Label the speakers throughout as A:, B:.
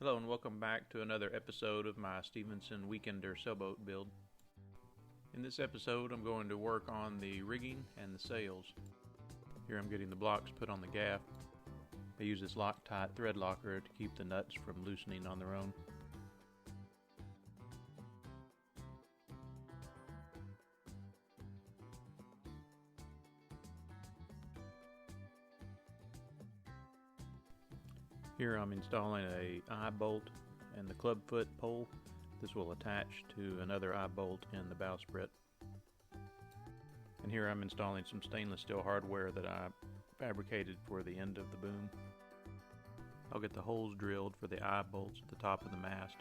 A: Hello and welcome back to another episode of my Stevenson Weekender sailboat build. In this episode I'm going to work on the rigging and the sails. Here I'm getting the blocks put on the gaff. I use this Loctite thread locker to keep the nuts from loosening on their own. Here I'm installing a eye bolt and the club foot pole. This will attach to another eye bolt in the bowsprit. And here I'm installing some stainless steel hardware that I fabricated for the end of the boom. I'll get the holes drilled for the eye bolts at the top of the mast.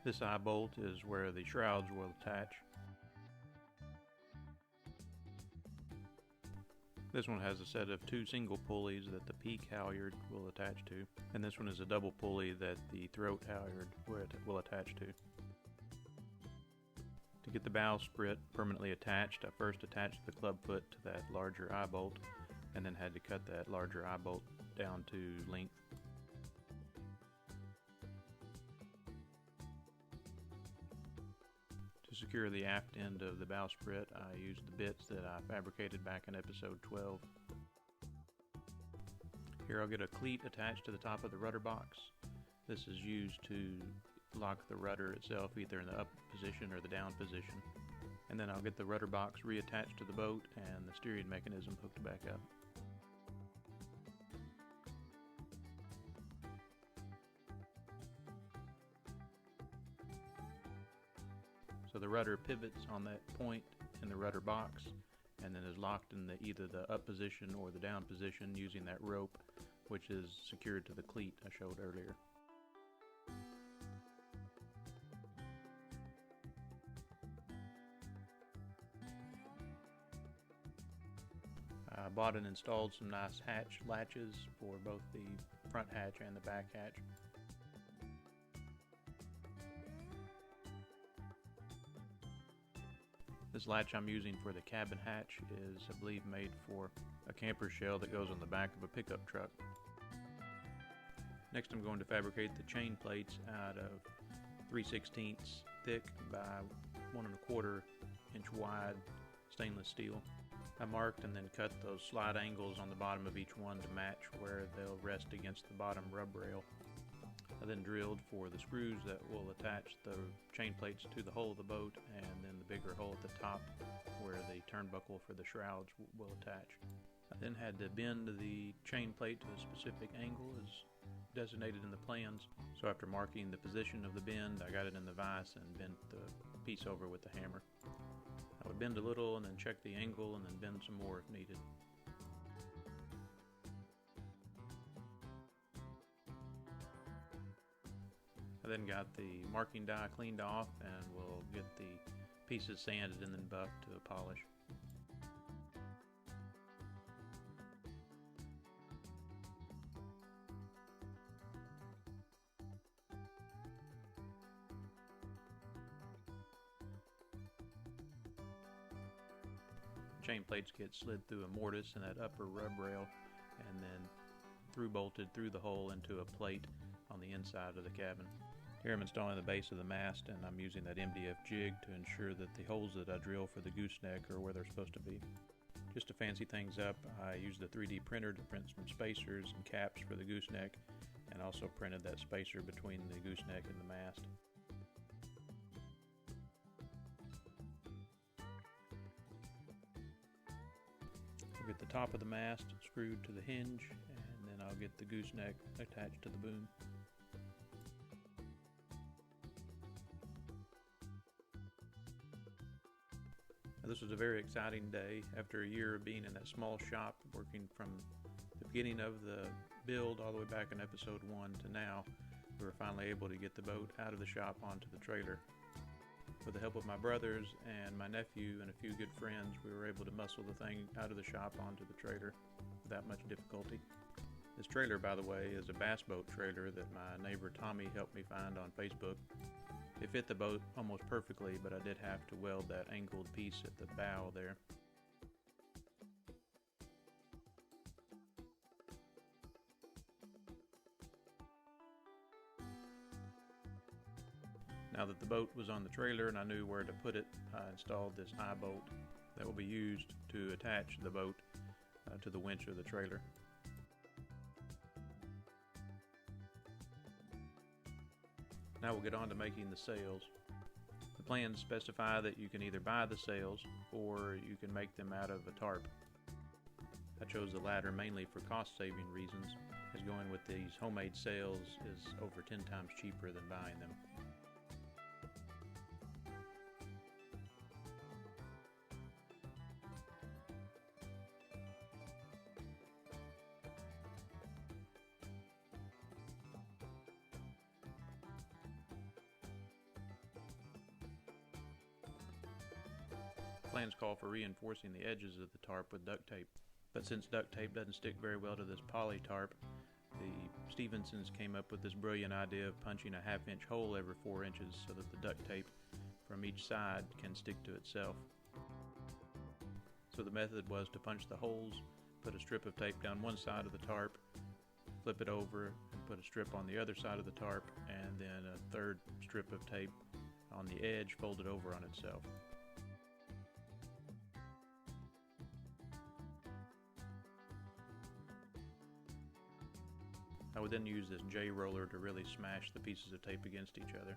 A: This eye bolt is where the shrouds will attach. This one has a set of two single pulleys that the peak halyard will attach to, and this one is a double pulley that the throat halyard will attach to. To get the bowsprit permanently attached, I first attached the club foot to that larger eye bolt, and then had to cut that larger eye bolt down to length. To secure the aft end of the bowsprit, I used the bits that I fabricated back in episode 12. Here I'll get a cleat attached to the top of the rudder box. This is used to lock the rudder itself either in the up position or the down position. And then I'll get the rudder box reattached to the boat and the steering mechanism hooked back up. So the rudder pivots on that point in the rudder box and then is locked in either the up position or the down position using that rope, which is secured to the cleat I showed earlier. I bought and installed some nice hatch latches for both the front hatch and the back hatch. This latch I'm using for the cabin hatch is, I believe, made for a camper shell that goes on the back of a pickup truck. Next I'm going to fabricate the chain plates out of 3/16 thick by 1 1/4 inch wide stainless steel. I marked and then cut those slide angles on the bottom of each one to match where they'll rest against the bottom rub rail. I then drilled for the screws that will attach the chain plates to the hull of the boat, and then the bigger hole at the top where the turnbuckle for the shrouds will attach. I then had to bend the chain plate to a specific angle as designated in the plans. So after marking the position of the bend, I got it in the vise and bent the piece over with the hammer. I would bend a little and then check the angle and then bend some more if needed. I then got the marking die cleaned off and will get the pieces sanded and then buffed to a polish. Chain plates get slid through a mortise in that upper rub rail and then through bolted through the hole into a plate on the inside of the cabin. Here I'm installing the base of the mast, and I'm using that MDF jig to ensure that the holes that I drill for the gooseneck are where they're supposed to be. Just to fancy things up, I used the 3D printer to print some spacers and caps for the gooseneck, and also printed that spacer between the gooseneck and the mast. I'll get the top of the mast screwed to the hinge, and then I'll get the gooseneck attached to the boom. Now, this was a very exciting day. After a year of being in that small shop, working from the beginning of the build all the way back in episode 1 to now, we were finally able to get the boat out of the shop onto the trailer. With the help of my brothers and my nephew and a few good friends, we were able to muscle the thing out of the shop onto the trailer without much difficulty. This trailer, by the way, is a bass boat trailer that my neighbor Tommy helped me find on Facebook. It fit the boat almost perfectly, but I did have to weld that angled piece at the bow there. Now that the boat was on the trailer and I knew where to put it, I installed this eye bolt that will be used to attach the boat to the winch of the trailer. Now we'll get on to making the sails. The plans specify that you can either buy the sails or you can make them out of a tarp. I chose the latter mainly for cost-saving reasons, as going with these homemade sails is over 10 times cheaper than buying them. Plans call for reinforcing the edges of the tarp with duct tape. But since duct tape doesn't stick very well to this poly tarp, the Stevensons came up with this brilliant idea of punching a 1/2 inch hole every 4 inches so that the duct tape from each side can stick to itself. So the method was to punch the holes, put a strip of tape down one side of the tarp, flip it over and put a strip on the other side of the tarp, and then a third strip of tape on the edge folded over on itself. I would then use this J roller to really smash the pieces of tape against each other.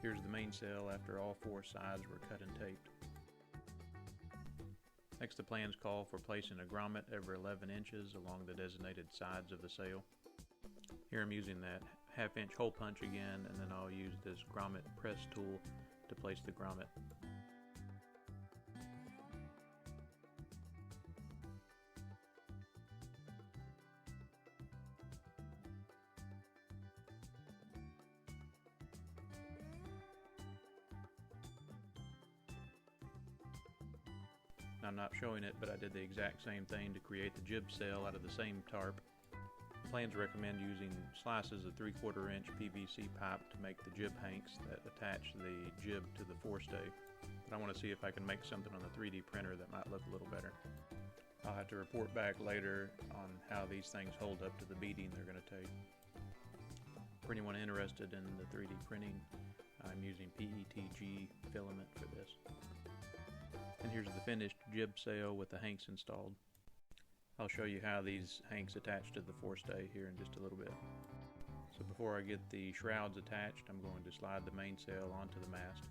A: Here's the mainsail after all 4 sides were cut and taped. Next, the plans call for placing a grommet every 11 inches along the designated sides of the sail. Here I'm using that 1/2 inch hole punch again, and then I'll use this grommet press tool to place the grommet. I'm not showing it, but I did the exact same thing to create the jib sail out of the same tarp. Plans recommend using slices of 3/4 inch PVC pipe to make the jib hanks that attach the jib to the forestay. But I want to see if I can make something on the 3D printer that might look a little better. I'll have to report back later on how these things hold up to the beating they're going to take. For anyone interested in the 3D printing, I'm using PETG filament for this. And here's the finished jib sail with the hanks installed. I'll show you how these hanks attach to the forestay here in just a little bit. So before I get the shrouds attached, I'm going to slide the mainsail onto the mast.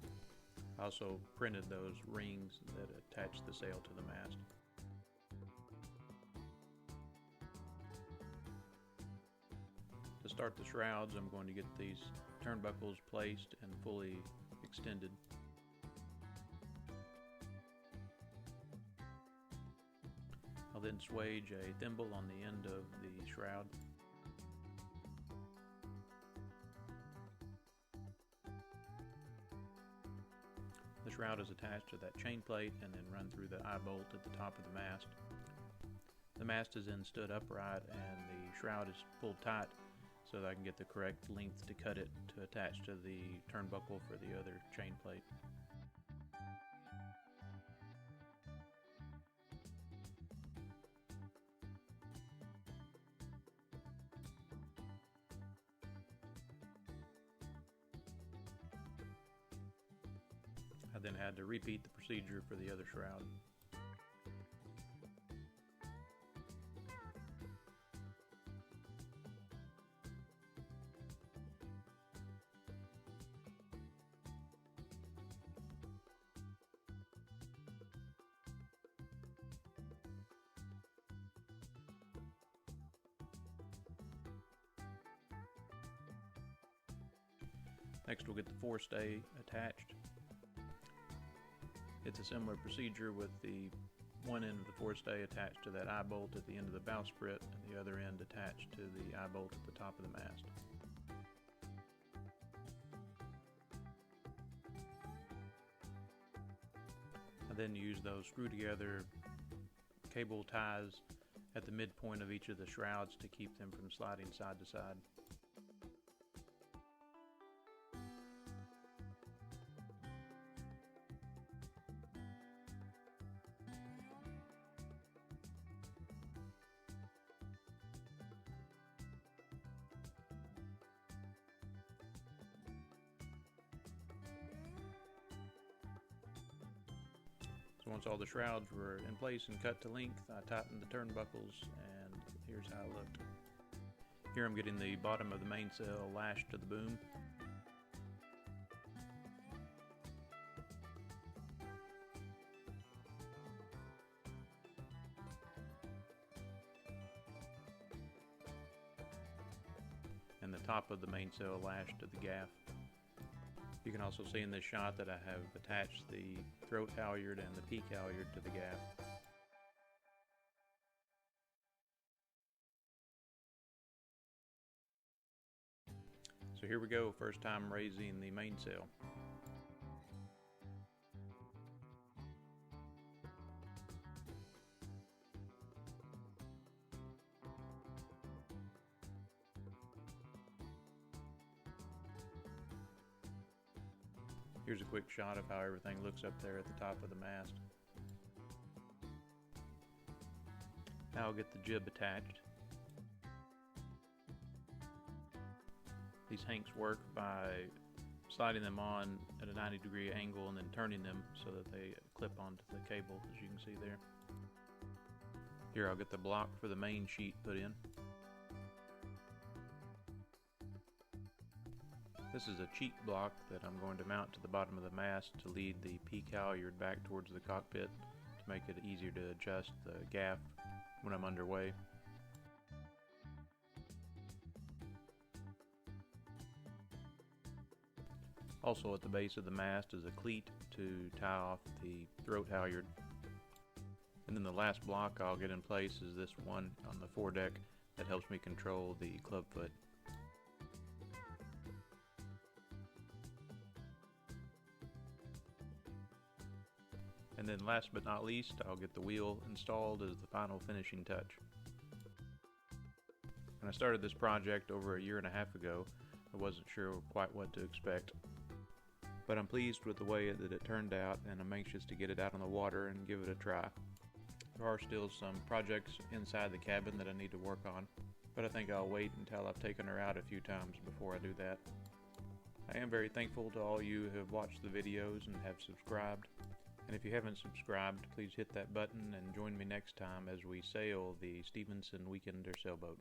A: I also printed those rings that attach the sail to the mast. To start the shrouds, I'm going to get these turnbuckles placed and fully extended. I'll then swage a thimble on the end of the shroud. The shroud is attached to that chain plate and then run through the eye bolt at the top of the mast. The mast is then stood upright and the shroud is pulled tight so that I can get the correct length to cut it to attach to the turnbuckle for the other chain plate. I then had to repeat the procedure for the other shroud. Next we'll get the forestay attached. It's a similar procedure with the one end of the forestay attached to that eye bolt at the end of the bowsprit and the other end attached to the eye bolt at the top of the mast. I then use those screw together cable ties at the midpoint of each of the shrouds to keep them from sliding side to side. So once all the shrouds were in place and cut to length, I tightened the turnbuckles, and here's how it looked. Here I'm getting the bottom of the mainsail lashed to the boom. And the top of the mainsail lashed to the gaff. You can also see in this shot that I have attached the throat halyard and the peak halyard to the gaff. So here we go, first time raising the mainsail. Here's a quick shot of how everything looks up there at the top of the mast. Now I'll get the jib attached. These hanks work by sliding them on at a 90-degree angle and then turning them so that they clip onto the cable, as you can see there. Here I'll get the block for the main sheet put in. This is a cheek block that I'm going to mount to the bottom of the mast to lead the peak halyard back towards the cockpit to make it easier to adjust the gaff when I'm underway. Also at the base of the mast is a cleat to tie off the throat halyard. And then the last block I'll get in place is this one on the foredeck that helps me control the clubfoot. And then last but not least, I'll get the wheel installed as the final finishing touch. When I started this project over a year and a half ago, I wasn't sure quite what to expect. But I'm pleased with the way that it turned out, and I'm anxious to get it out on the water and give it a try. There are still some projects inside the cabin that I need to work on, but I think I'll wait until I've taken her out a few times before I do that. I am very thankful to all you who have watched the videos and have subscribed. And if you haven't subscribed, please hit that button and join me next time as we sail the Stevenson Weekender sailboat.